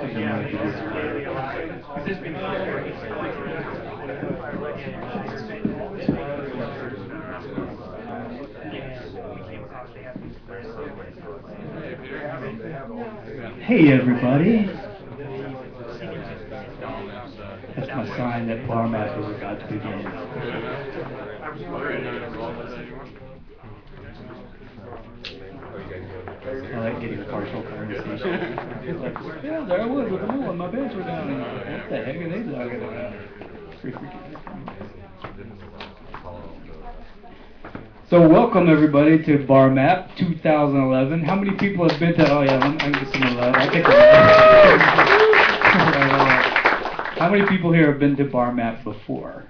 Hey everybody. That's my sign that BARMMAP is about to begin. I like getting partial conversation. Like, yeah, there I was with the wheel and my pants were down. And what the heck are they talking about? Pretty freaking. So welcome everybody to BARMMAP 2011. How many people have been to? Oh yeah, I'm get some of that. I'll take that. How many people here have been to BARMMAP before?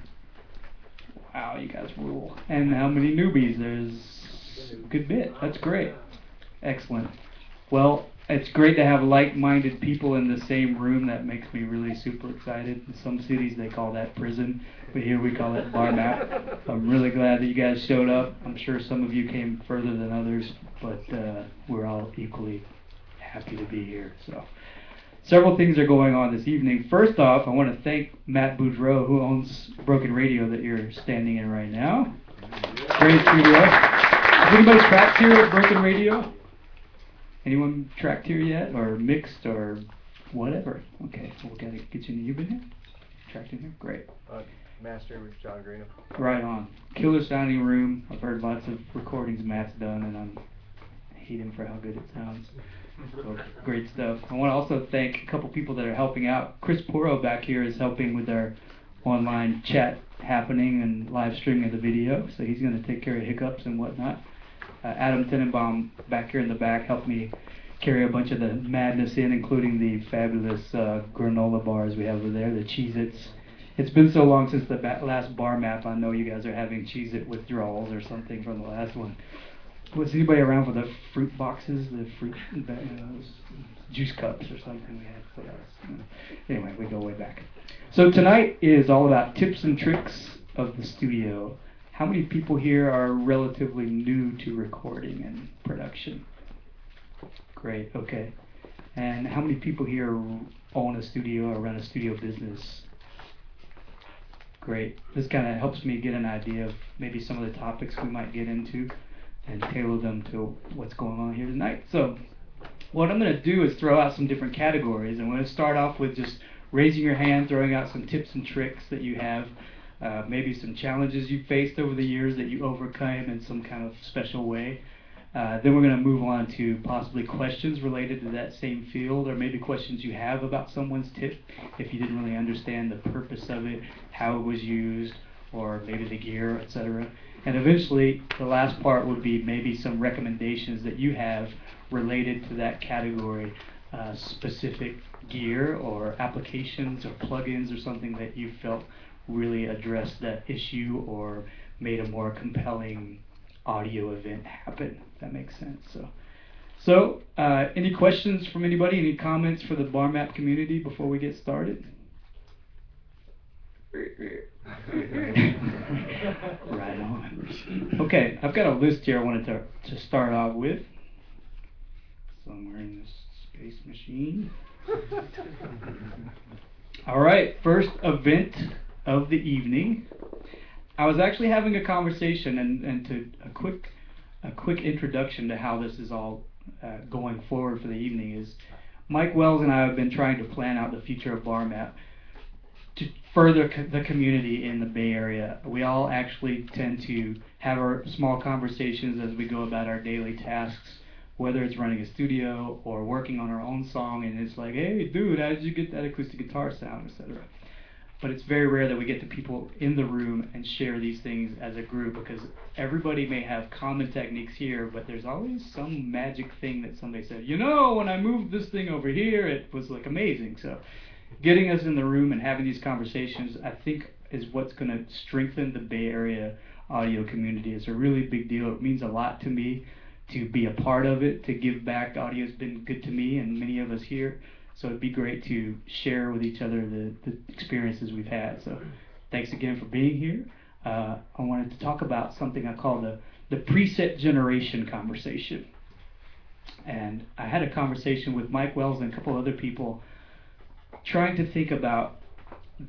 Wow, you guys rule. And how many newbies? There's a good bit. That's great. Excellent. Well, it's great to have like-minded people in the same room. That makes me really super excited. In some cities they call that prison, but here we call it BARMMAP. I'm really glad that you guys showed up. I'm sure some of you came further than others, but we're all equally happy to be here. So, several things are going on this evening. First off, I want to thank Matt Boudreau, who owns Broken Radio that you're standing in right now. Great studio. Has anybody tracked here at Broken Radio? Anyone tracked here yet, or mixed, or whatever? Okay, so we've got to get you in. You've been here? Tracked in here? Great. Master with John Greenham. Right on. Killer sounding room. I've heard lots of recordings Matt's done, and I hate him for how good it sounds. So, great stuff. I want to also thank a couple people that are helping out. Chris Porro back here is helping with our online chat happening and live streaming of the video, so he's going to take care of hiccups and whatnot. Adam Tenenbaum back here in the back helped me carry a bunch of the madness in, including the fabulous granola bars we have over there, the Cheez-Its. It's been so long since the last BARMMAP, I know you guys are having Cheez-It withdrawals or something from the last one. Was anybody around for the fruit boxes, the fruit juice cups or something we had for us? Anyway, we go way back. So tonight is all about tips and tricks of the studio. How many people here are relatively new to recording and production? Great, okay. And how many people here own a studio or run a studio business? Great. This kind of helps me get an idea of maybe some of the topics we might get into and tailor them to what's going on here tonight. So what I'm going to do is throw out some different categories. I'm going to start off with just raising your hand, throwing out some tips and tricks that you have. Maybe some challenges you faced over the years that you overcame in some kind of special way. Then we're going to move on to possibly questions related to that same field, or maybe questions you have about someone's tip if you didn't really understand the purpose of it, how it was used, or maybe the gear, etc. And eventually, the last part would be maybe some recommendations that you have related to that category, specific gear or applications or plugins or something that you felt really addressed that issue or made a more compelling audio event happen, if that makes sense. So any questions from anybody? Any comments for the BARMMAP community before we get started? Right on. Okay, I've got a list here I wanted to start off with. Somewhere in this space machine. All right, first event of the evening. I was actually having a conversation and to a quick introduction to how this is all going forward for the evening is Mike Wells and I have been trying to plan out the future of BARMMAP to further the community in the Bay Area. We all actually tend to have our small conversations as we go about our daily tasks, whether it's running a studio or working on our own song, and it's like, hey dude, how did you get that acoustic guitar sound, etc. But it's very rare that we get the people in the room and share these things as a group, because everybody may have common techniques here, but there's always some magic thing that somebody said, you know, when I moved this thing over here, it was like amazing. So getting us in the room and having these conversations, I think, is what's going to strengthen the Bay Area audio community. It's a really big deal. It means a lot to me to be a part of it, to give back. Audio's been good to me and many of us here. So it'd be great to share with each other the experiences we've had. So thanks again for being here. I wanted to talk about something I call the preset generation conversation. And I had a conversation with Mike Wells and a couple other people trying to think about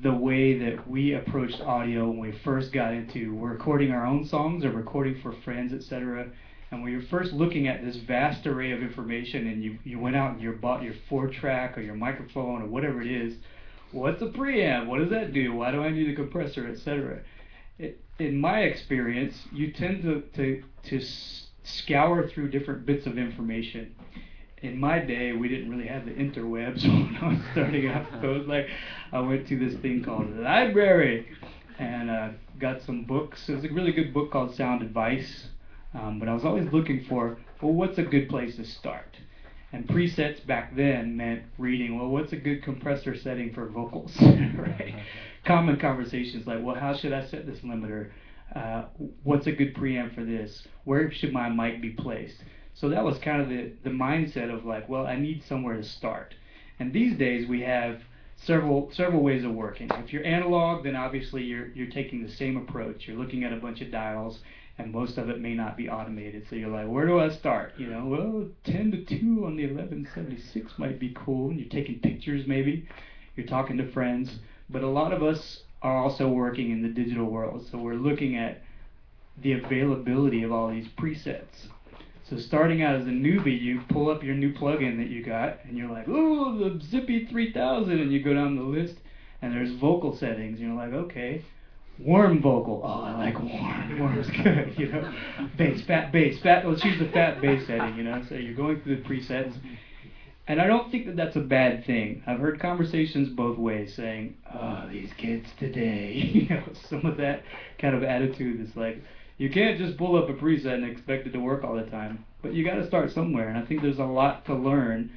the way that we approached audio when we first got into recording our own songs or recording for friends, etc. And when you're first looking at this vast array of information and you went out and you bought your 4-track or your microphone or whatever it is, what's a preamp? What does that do? Why do I need a compressor, etc.? In my experience, you tend to scour through different bits of information. In my day, we didn't really have the interwebs when I was starting out. So it was like I went to this thing called the library and got some books. It was a really good book called Sound Advice. But I was always looking for, well, what's a good place to start? And presets back then meant reading, well, what's a good compressor setting for vocals, right? Common conversations like, well, how should I set this limiter? What's a good preamp for this? Where should my mic be placed? So that was kind of the mindset of like, well, I need somewhere to start. And these days we have several ways of working. If you're analog, then obviously you're taking the same approach. You're looking at a bunch of dials, and most of it may not be automated. So you're like, where do I start? You know, well, 10 to 2 on the 1176 might be cool. You're taking pictures maybe. You're talking to friends. But a lot of us are also working in the digital world. So we're looking at the availability of all these presets. So starting out as a newbie, you pull up your new plugin that you got, and you're like, ooh, the Zippy 3000, and you go down the list, and there's vocal settings, and you're like, okay, warm vocal, oh, I like warm, warm's good, you know, bass, fat, let's use the fat bass setting, you know, so you're going through the presets, and I don't think that that's a bad thing. I've heard conversations both ways saying, oh, these kids today, you know, some of that kind of attitude is like, you can't just pull up a preset and expect it to work all the time. But you got to start somewhere, and I think there's a lot to learn,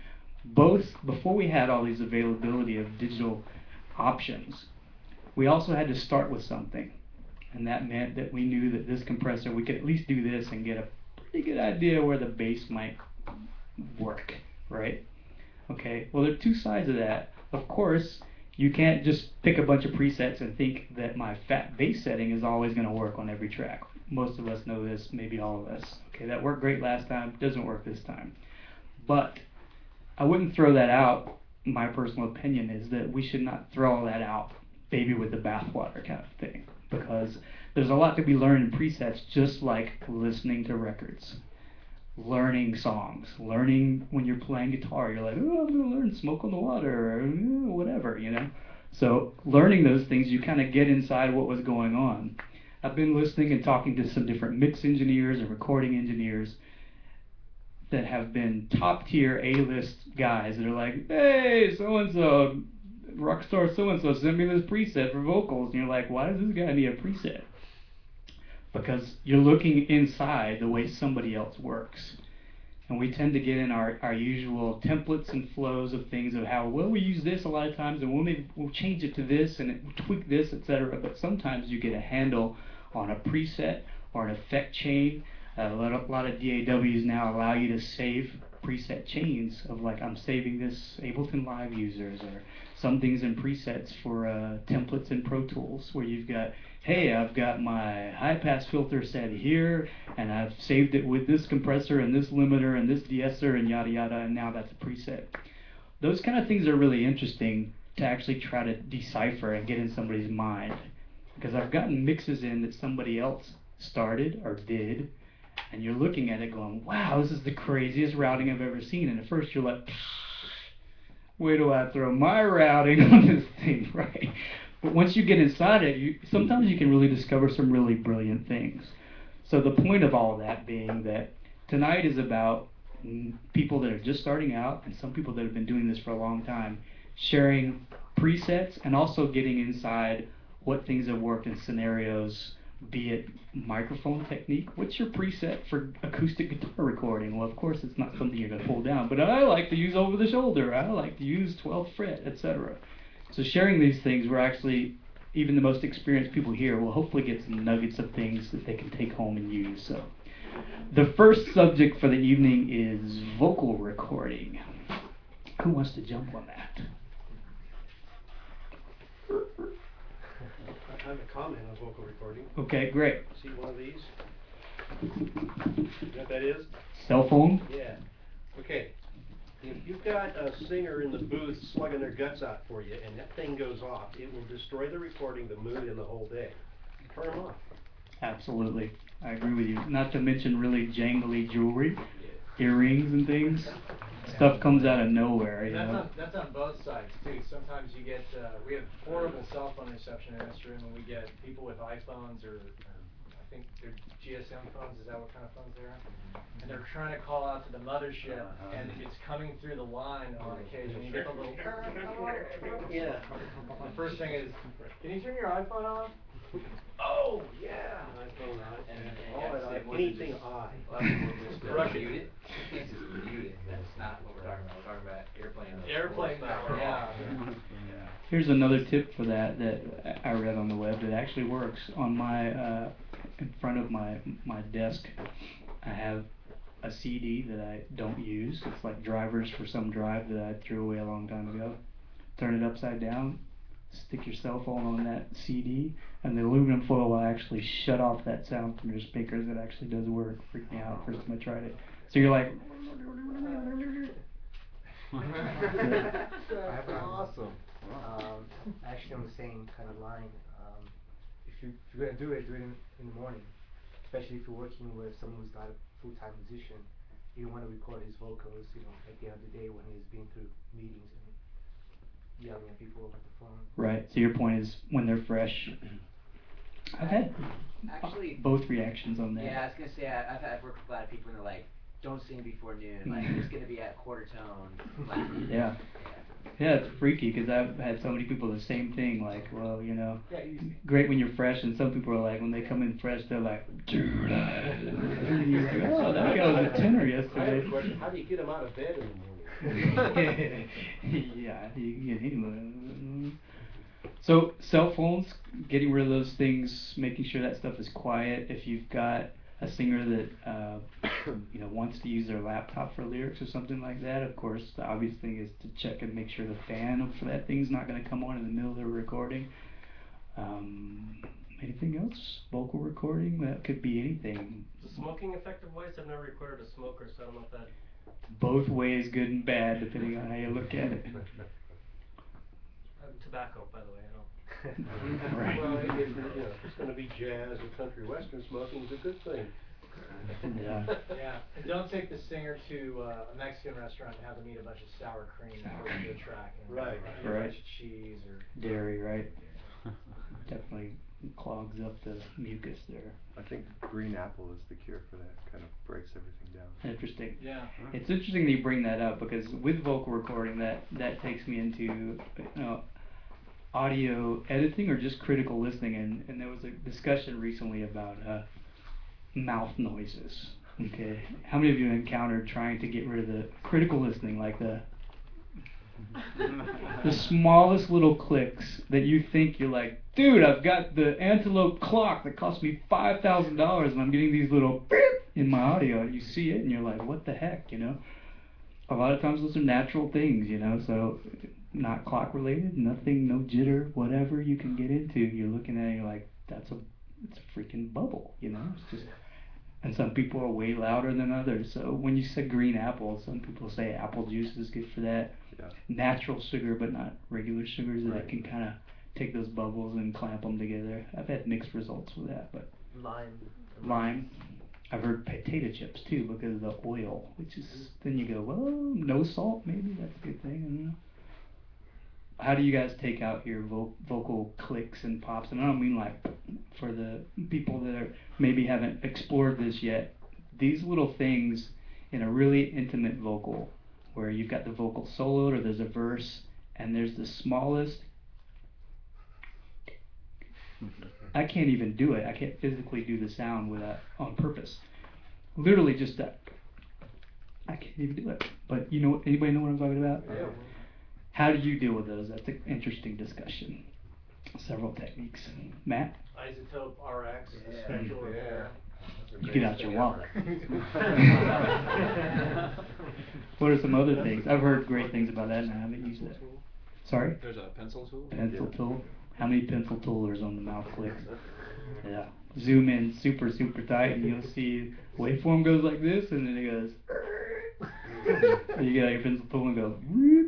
both before we had all these availability of digital options. We also had to start with something, and that meant that we knew that this compressor, we could at least do this and get a pretty good idea where the bass might work, right? Okay, well, there are two sides of that. Of course, you can't just pick a bunch of presets and think that my fat bass setting is always going to work on every track. Most of us know this, maybe all of us. Okay, that worked great last time, doesn't work this time. But I wouldn't throw that out. My personal opinion is that we should not throw all that out, baby with the bathwater kind of thing. Because there's a lot to be learned in presets, just like listening to records. Learning songs, learning when you're playing guitar, you're like, oh, I'm going to learn Smoke on the Water, or whatever, you know. So learning those things, you kind of get inside what was going on. I've been listening and talking to some different mix engineers and recording engineers that have been top tier A-list guys that are like, hey, so-and-so, rockstar so-and-so sent me this preset for vocals. And you're like, why does this guy need a preset? Because you're looking inside the way somebody else works. And we tend to get in our usual templates and flows of things of how, well, we use this a lot of times, and we'll change it to this, and we'll tweak this, etc. But sometimes you get a handle on a preset or an effect chain. A lot of DAWs now allow you to save preset chains of like, I'm saving this Ableton Live users, or some things in presets for templates in Pro Tools, where you've got, hey, I've got my high pass filter set here, and I've saved it with this compressor and this limiter and this de-esser and yada yada, and now that's a preset. Those kind of things are really interesting to actually try to decipher and get in somebody's mind. Because I've gotten mixes in that somebody else started or did, and you're looking at it going, wow, this is the craziest routing I've ever seen. And at first you're like, where do I throw my routing on this thing, right? But once you get inside it, sometimes you can really discover some really brilliant things. So the point of all of that being that tonight is about people that are just starting out and some people that have been doing this for a long time, sharing presets and also getting inside what things have worked in scenarios, be it microphone technique. What's your preset for acoustic guitar recording? Well, of course, it's not something you're going to pull down, but I like to use over the shoulder. I like to use 12th fret, etc. So sharing these things, we're actually, even the most experienced people here will hopefully get some nuggets of things that they can take home and use. So the first subject for the evening is vocal recording. Who wants to jump on that? I have a comment on vocal recording. Okay, great. See one of these? You know what that is? Cell phone? Yeah. Okay. If you've got a singer in the booth slugging their guts out for you and that thing goes off, it will destroy the recording, the mood, and the whole day. Turn them off. Absolutely. I agree with you. Not to mention really jangly jewelry, earrings and things. Stuff comes out of nowhere, you know. That's on both sides too. Sometimes you get, we have horrible cell phone reception in this room, and we get people with iPhones or I think they're GSM phones. Is that what kind of phones they are? And they're trying to call out to the mothership, and it's coming through the line on occasion. You get the little. Yeah. The first thing is, can you turn your iPhone off? Oh yeah. Anything odd. Rush Mute it. it. You can't just mute it. That's not what we're talking about. We're talking about airplane mode. Airplane mode. Yeah. Here's another tip for that I read on the web that actually works. On my in front of my desk, I have a CD that I don't use. It's like drivers for some drive that I threw away a long time ago. Turn it upside down, stick your cell phone on that CD, and the aluminum foil will actually shut off that sound from your speakers. It actually does work. Freaked me out first time I tried it. So you're like. That's awesome. Actually on the same kind of line, if you're gonna do it in the morning, especially if you're working with someone who's not a full-time musician. You don't want to record his vocals, you know, at the end of the day when he's been through meetings and yelling at people over the phone. Right. So your point is when they're fresh. I've had Actually, both reactions on that. yeah, I was gonna say I've worked with a lot of people and they're like, don't sing before noon. Like it's gonna be at quarter tone. Like, Yeah. Yeah, it's freaky because I've had so many people the same thing. Like, well, you know, great when you're fresh, and some people are like, when they come in fresh, they're like, dude, and you're like, oh, that guy was a tenor I have yesterday. a question. How do you get them out of bed in the morning? Yeah, you can get anyone. So cell phones, getting rid of those things, making sure that stuff is quiet. If you've got a singer that you know wants to use their laptop for lyrics or something like that, of course the obvious thing is to check and make sure the fan for that thing's not going to come on in the middle of the recording. Anything else? Vocal recording? That could be anything. Is smoking effective voice? I've never recorded a smoker, so I don't know if that. Both ways, good and bad, depending on how you look at it. Tobacco, by the way, I don't. Right. Well, if it's going to be jazz or country western, smoking is a good thing. Yeah. Yeah, and don't take the singer to a Mexican restaurant and have them eat a bunch of sour cream before you do a track. And Right. A Right. bunch of cheese or. Dairy, right? Definitely clogs up the mucus there. I think green apple is the cure for that. Kind of breaks everything down. Interesting. Yeah. It's interesting that you bring that up because with vocal recording, that takes me into audio editing or just critical listening, and there was a discussion recently about mouth noises. Okay, how many of you encountered trying to get rid of the critical listening, like the smallest little clicks that you think you're like, dude, I've got the antelope clock that cost me $5,000 and I'm getting these little beep in my audio, and you see it and you're like, what the heck, you know? A lot of times those are natural things, you know, so not clock related, nothing, no jitter, whatever you can get into. You're looking at it and you're like, it's a freaking bubble, you know? It's just, and some people are way louder than others. So when you say green apple, some people say apple juice is good for that. Yeah. Natural sugar, but not regular sugars, that Right. can kind of take those bubbles and clamp them together. I've had mixed results with that, but lime. I've heard potato chips too because of the oil, which is, then you go, well, no salt, maybe that's a good thing. I don't know. How do you guys take out your vocal clicks and pops? And I don't mean like for the people that are maybe haven't explored this yet. These little things in a really intimate vocal, where you've got the vocal soloed or there's a verse, and there's the smallest. I can't even do it. I can't physically do the sound without on purpose. Literally just that. I can't even do it. But you know, anybody know what I'm talking about? Yeah. How do you deal with those? That's an interesting discussion. Several techniques. Matt? Isotope RX, Yeah. special repair. You get out your wallet. What are some other things? I've heard great things about that and I haven't used it. Sorry? There's a pencil tool? Pencil tool? How many pencil toolers on the mouth clicks? Yeah. Zoom in super tight and you'll see waveform goes like this and then it goes You get out your pencil tool and go, whoop.